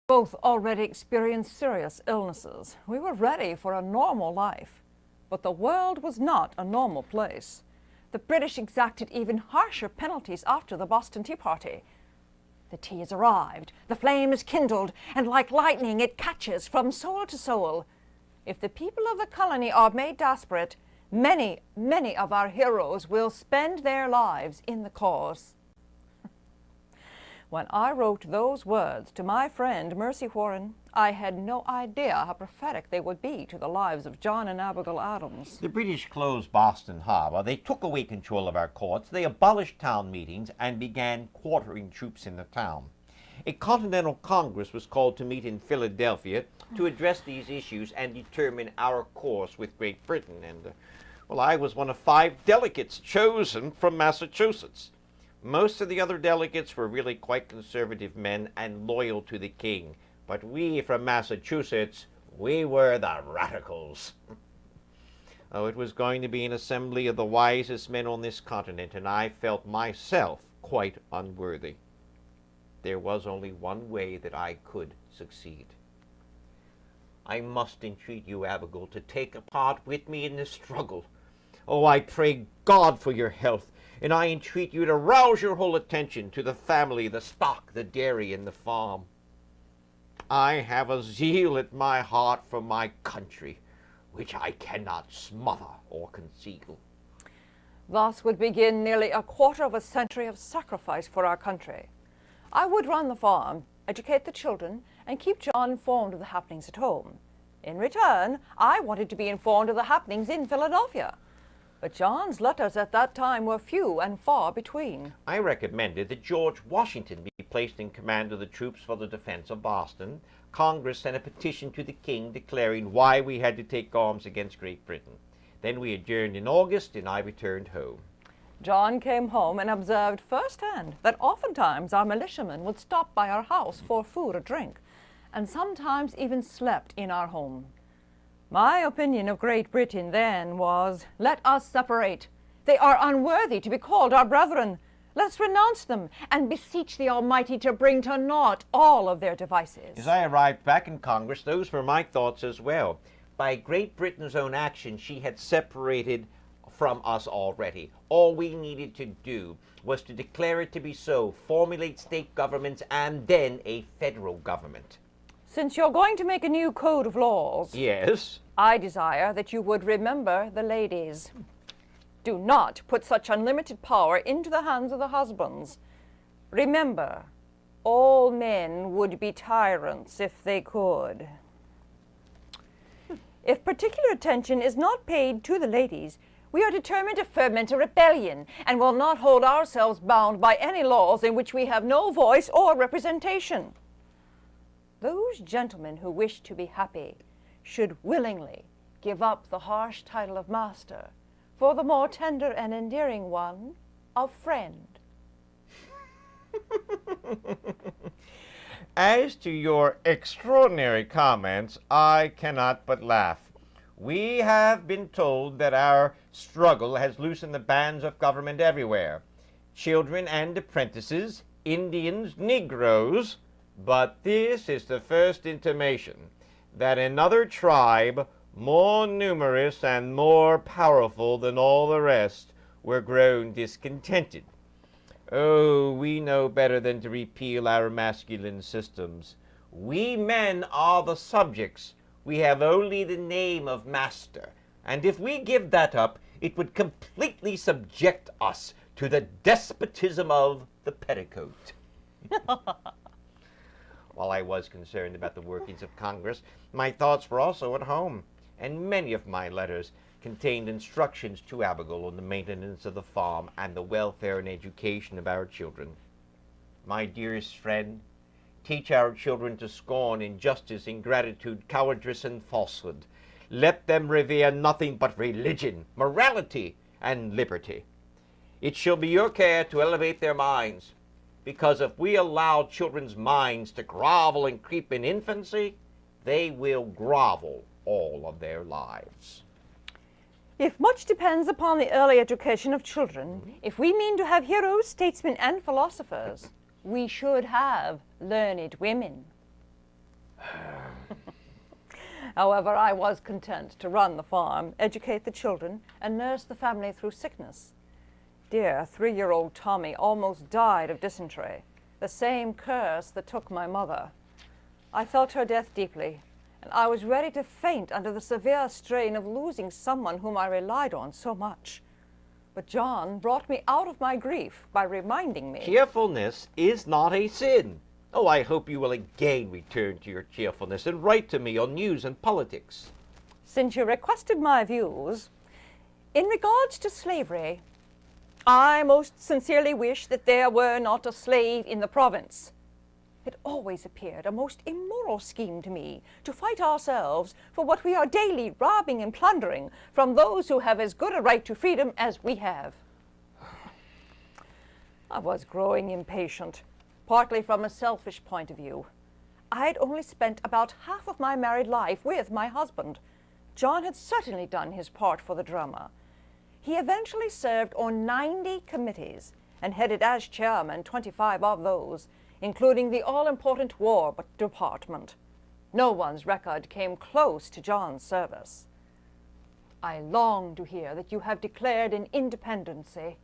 Both already experienced serious illnesses. We were ready for a normal life. But the world was not a normal place. The British exacted even harsher penalties after the Boston Tea Party. The tea has arrived, the flame is kindled, and like lightning it catches from soul to soul. If the people of the colony are made desperate, many of our heroes will spend their lives in the cause. When I wrote those words to my friend Mercy Warren, I had no idea how prophetic they would be to the lives of John and Abigail Adams. The British closed Boston Harbor. They took away control of our courts. They abolished town meetings and began quartering troops in the town. A Continental Congress was called to meet in Philadelphia to address these issues and determine our course with Great Britain. And, I was one of 5 delegates chosen from Massachusetts. Most of the other delegates were really quite conservative men and loyal to the king. But we from Massachusetts, we were the radicals. It was going to be an assembly of the wisest men on this continent, and I felt myself quite unworthy. There was only one way that I could succeed. I must entreat you, Abigail, to take a part with me in this struggle. I pray God for your health. And I entreat you to rouse your whole attention to the family, the stock, the dairy, and the farm. I have a zeal at my heart for my country, which I cannot smother or conceal. Thus would begin nearly a quarter of a century of sacrifice for our country. I would run the farm, educate the children, and keep John informed of the happenings at home. In return, I wanted to be informed of the happenings in Philadelphia. But John's letters at that time were few and far between. I recommended that George Washington be placed in command of the troops for the defense of Boston. Congress sent a petition to the king declaring why we had to take arms against Great Britain. Then we adjourned in August, and I returned home. John came home and observed firsthand that oftentimes our militiamen would stop by our house for food or drink, and sometimes even slept in our home. My opinion of Great Britain then was, let us separate. They are unworthy to be called our brethren. Let's renounce them and beseech the Almighty to bring to naught all of their devices. As I arrived back in Congress, those were my thoughts as well. By Great Britain's own action, she had separated from us already. All we needed to do was to declare it to be so, formulate state governments, and then a federal government. Since you're going to make a new code of laws, yes, I desire that you would remember the ladies. Do not put such unlimited power into the hands of the husbands. Remember, all men would be tyrants if they could. If particular attention is not paid to the ladies, we are determined to foment a rebellion and will not hold ourselves bound by any laws in which we have no voice or representation. Those gentlemen who wish to be happy should willingly give up the harsh title of master for the more tender and endearing one of friend. As to your extraordinary comments, I cannot but laugh. We have been told that our struggle has loosened the bands of government everywhere. Children and apprentices, Indians, Negroes, but this is the first intimation that another tribe, more numerous and more powerful than all the rest, were grown discontented. We know better than to repeal our masculine systems. We men are the subjects. We have only the name of master. And if we give that up, it would completely subject us to the despotism of the petticoat. While I was concerned about the workings of Congress, my thoughts were also at home, and many of my letters contained instructions to Abigail on the maintenance of the farm and the welfare and education of our children. My dearest friend, teach our children to scorn injustice, ingratitude, cowardice, and falsehood. Let them revere nothing but religion, morality, and liberty. It shall be your care to elevate their minds, because if we allow children's minds to grovel and creep in infancy, they will grovel all of their lives. If much depends upon the early education of children, if we mean to have heroes, statesmen, and philosophers, we should have learned women. However, I was content to run the farm, educate the children, and nurse the family through sickness. Dear 3-year-old Tommy almost died of dysentery, the same curse that took my mother. I felt her death deeply, and I was ready to faint under the severe strain of losing someone whom I relied on so much. But John brought me out of my grief by reminding me. Cheerfulness is not a sin. Oh, I hope you will again return to your cheerfulness and write to me on news and politics. Since you requested my views, in regards to slavery, I most sincerely wish that there were not a slave in the province. It always appeared a most immoral scheme to me to fight ourselves for what we are daily robbing and plundering from those who have as good a right to freedom as we have. I was growing impatient, partly from a selfish point of view. I had only spent about half of my married life with my husband. John had certainly done his part for the drama. He eventually served on 90 committees and headed as chairman 25 of those, including the all-important War Department. No one's record came close to John's service. I long to hear that you have declared an independency.